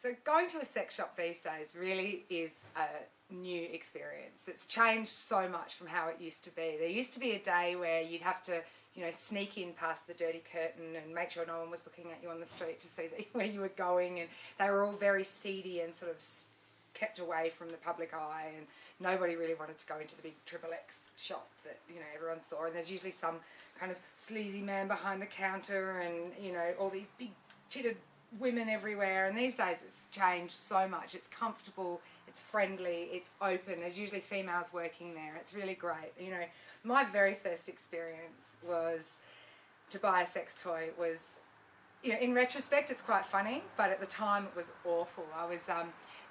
So going to a sex shop these days really is a new experience. It's changed so much from how it used to be. There used to be a day where you'd have to, you know, sneak in past the dirty curtain and make sure no one was looking at you on the street to see where you were going, and they were all very seedy and sort of kept away from the public eye, and nobody really wanted to go into the big XXX shop that, you know, everyone saw, and there's usually some kind of sleazy man behind the counter and, you know, all these big titted women everywhere. And these days it's changed so much. It's comfortable, it's friendly, it's open. There's usually females working there. It's really great. You know, my very first experience was to buy a sex toy was, you know, in retrospect it's quite funny, but at the time it was awful. I was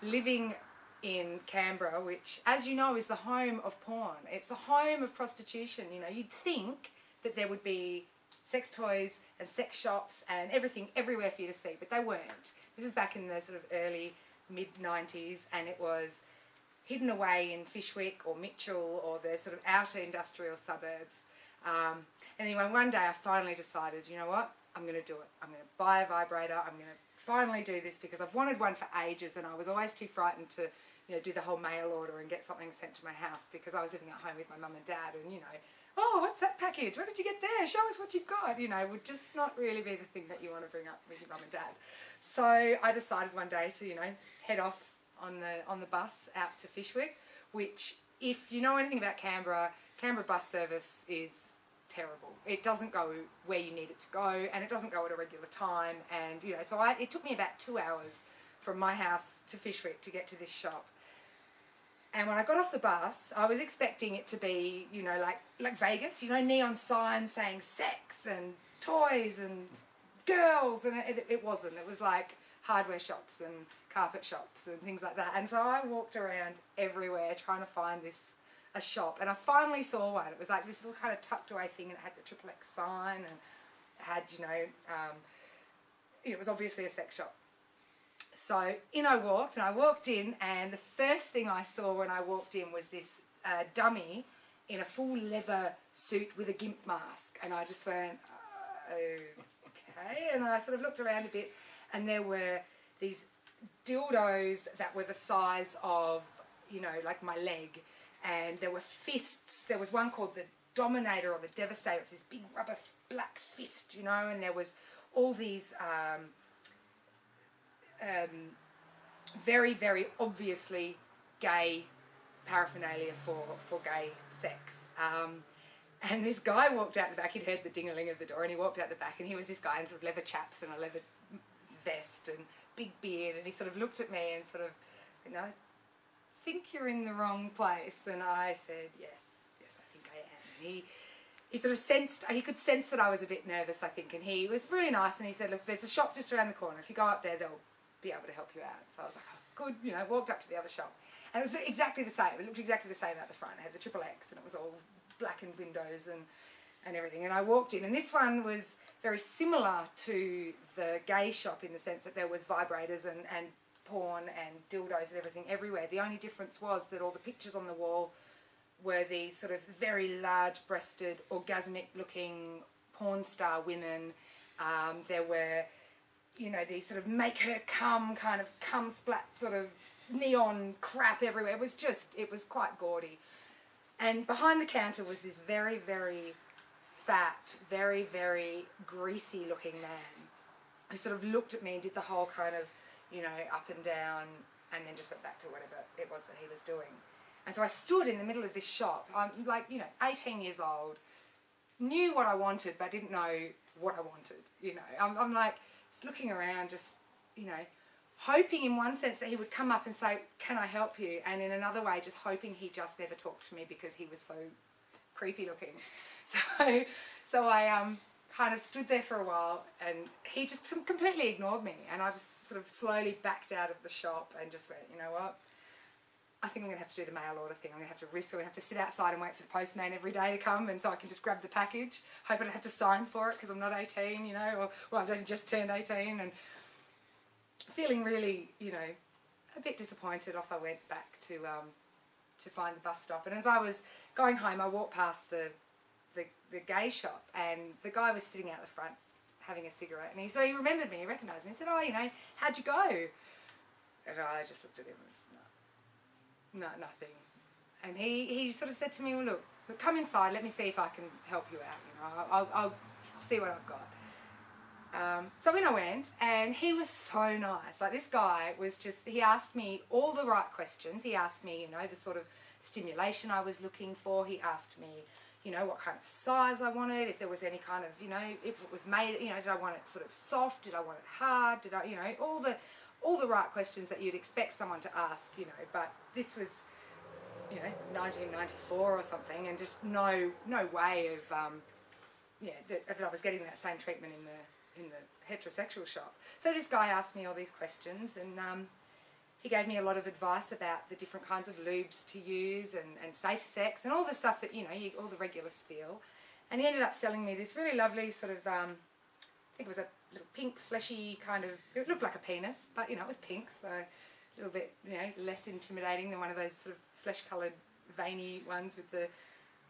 living in Canberra, which, as you know, is the home of porn. It's the home of prostitution. You know, you'd think that there would be sex toys and sex shops and everything everywhere for you to see, but they weren't. This is back in the sort of early mid-90s, and it was hidden away in Fyshwick or Mitchell or the sort of outer industrial suburbs. Anyway, one day I finally decided, you know what, I'm going to do it. I'm going to buy a vibrator. I'm going to finally do this, because I've wanted one for ages, and I was always too frightened to, you know, do the whole mail order and get something sent to my house, because I was living at home with my mum and dad, and, you know, oh, what's that package? What did you get there? Show us what you've got. You know, would just not really be the thing that you want to bring up with your mum and dad. So I decided one day to, you know, head off on the bus out to Fyshwick, which, if you know anything about Canberra, Canberra bus service is terrible. It doesn't go where you need it to go, and it doesn't go at a regular time. And, you know, so it took me about 2 hours from my house to Fyshwick to get to this shop. And when I got off the bus, I was expecting it to be, you know, like Vegas, you know, neon signs saying sex and toys and girls, and it wasn't. It was like hardware shops and carpet shops and things like that. And so I walked around everywhere trying to find a shop, and I finally saw one. It was like this little kind of tucked away thing, and it had the XXX sign, and it had, you know, it was obviously a sex shop. So in I walked in, and the first thing I saw when I walked in was this dummy in a full leather suit with a gimp mask, and I just went, okay, and I sort of looked around a bit, and there were these dildos that were the size of, you know, like my leg, and there were fists. There was one called the Dominator or the Devastator. It was this big rubber black fist, you know, and there was all these very, very obviously gay paraphernalia for gay sex. And this guy walked out the back. He'd heard the ding-a-ling of the door, and he walked out the back, and he was this guy in sort of leather chaps and a leather vest and big beard, and he sort of looked at me and sort of, you know, I think you're in the wrong place. And I said, yes, I think I am. And he sort of he could sense that I was a bit nervous, I think, and he was really nice, and he said, look, there's a shop just around the corner. If you go up there, they'll be able to help you out. So I was like, oh, good, you know, walked up to the other shop, and it was exactly the same. It looked exactly the same out the front. It had the XXX, and it was all blackened windows and everything. And I walked in, and this one was very similar to the gay shop in the sense that there was vibrators and porn and dildos and everything everywhere. The only difference was that all the pictures on the wall were these sort of very large-breasted, orgasmic-looking porn star women. There were, you know, these sort of make her come kind of cum splat sort of neon crap everywhere. It was quite gaudy. And behind the counter was this very, very fat, very, very greasy looking man who sort of looked at me and did the whole kind of, you know, up and down, and then just went back to whatever it was that he was doing. And so I stood in the middle of this shop. I'm like, you know, 18 years old, knew what I wanted, but didn't know what I wanted, you know. I'm like, just looking around, just, you know, hoping in one sense that he would come up and say, can I help you? And in another way, just hoping he just never talked to me because he was so creepy looking. So I kind of stood there for a while, and he just completely ignored me, and I just sort of slowly backed out of the shop and just went, you know what, I think I'm going to have to do the mail order thing. I'm going to have to risk it. I'm going to have to sit outside and wait for the postman every day to come, and so I can just grab the package. Hope I don't have to sign for it because I'm not 18, you know, or well, I've only just turned 18, and feeling really, you know, a bit disappointed. Off I went back to find the bus stop, and as I was going home, I walked past the gay shop, and the guy was sitting out the front having a cigarette, and so he remembered me, he recognised me. He said, oh, you know, how'd you go? And I just looked at him and said, no, nothing. And he sort of said to me, well, look, come inside, let me see if I can help you out, you know, I'll see what I've got. So in I went, and he was so nice. Like, this guy was just, he asked me all the right questions. He asked me, you know, the sort of stimulation I was looking for. He asked me, you know, what kind of size I wanted, if there was any kind of, you know, if it was made, you know, did I want it sort of soft, did I want it hard, did I, you know, all the right questions that you'd expect someone to ask, you know. But this was, you know, 1994 or something, and just no way of, yeah, that I was getting that same treatment in the heterosexual shop. So this guy asked me all these questions, and he gave me a lot of advice about the different kinds of lubes to use, and safe sex, and all the stuff that, you know, all the regular spiel. And he ended up selling me this really lovely sort of, I think it was a little pink, fleshy kind of, it looked like a penis, but, you know, it was pink, so a little bit, you know, less intimidating than one of those sort of flesh-coloured, veiny ones with the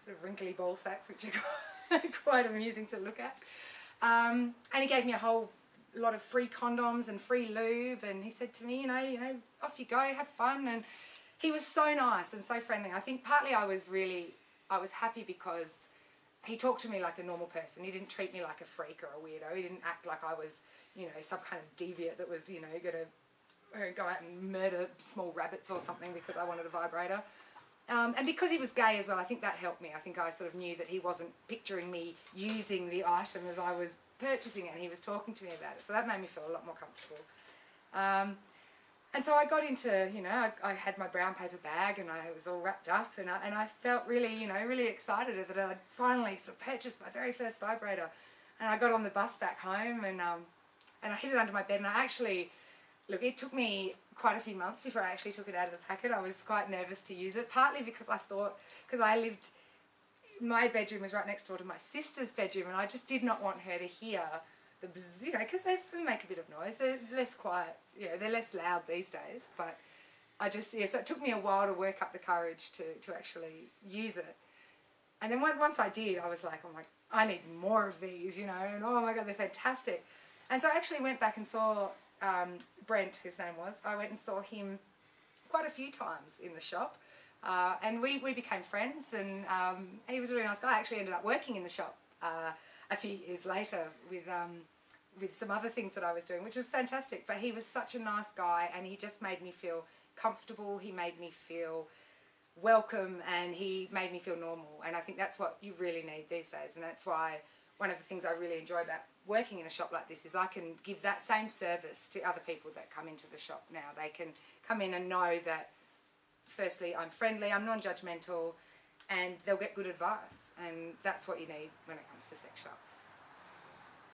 sort of wrinkly ball sacks, which are quite amusing to look at. And he gave me a whole lot of free condoms and free lube, and he said to me, you know, off you go, have fun. And he was so nice and so friendly. I think partly I was happy because he talked to me like a normal person. He didn't treat me like a freak or a weirdo. He didn't act like I was, you know, some kind of deviant that was, you know, going to go out and murder small rabbits or something because I wanted a vibrator. And because he was gay as well, I think that helped me. I think I sort of knew that he wasn't picturing me using the item as I was purchasing it, and he was talking to me about it. So that made me feel a lot more comfortable. And so I got into, you know, I had my brown paper bag, and I was all wrapped up, and I felt really, you know, really excited that I'd finally sort of purchased my very first vibrator. And I got on the bus back home, and I hid it under my bed, and I actually, look, it took me quite a few months before I actually took it out of the packet. I was quite nervous to use it, partly because I thought, because I lived, my bedroom was right next door to my sister's bedroom, and I just did not want her to hear the bzz, you know, because they make a bit of noise. They're less quiet, you know, they're less loud these days. But I just, yeah, so it took me a while to work up the courage to actually use it. And then once I did, I was like, oh my, I need more of these, you know, and oh my God, they're fantastic. And so I actually went back and saw Brent, his name was. I went and saw him quite a few times in the shop. And we became friends, and he was a really nice guy. I actually ended up working in the shop a few years later with some other things that I was doing, which was fantastic. But he was such a nice guy, and he just made me feel comfortable. He made me feel welcome, and he made me feel normal. And I think that's what you really need these days, and that's why one of the things I really enjoy about working in a shop like this is I can give that same service to other people that come into the shop now. They can come in and know that, firstly, I'm friendly, I'm non-judgmental, and they'll get good advice. And that's what you need when it comes to sex shops.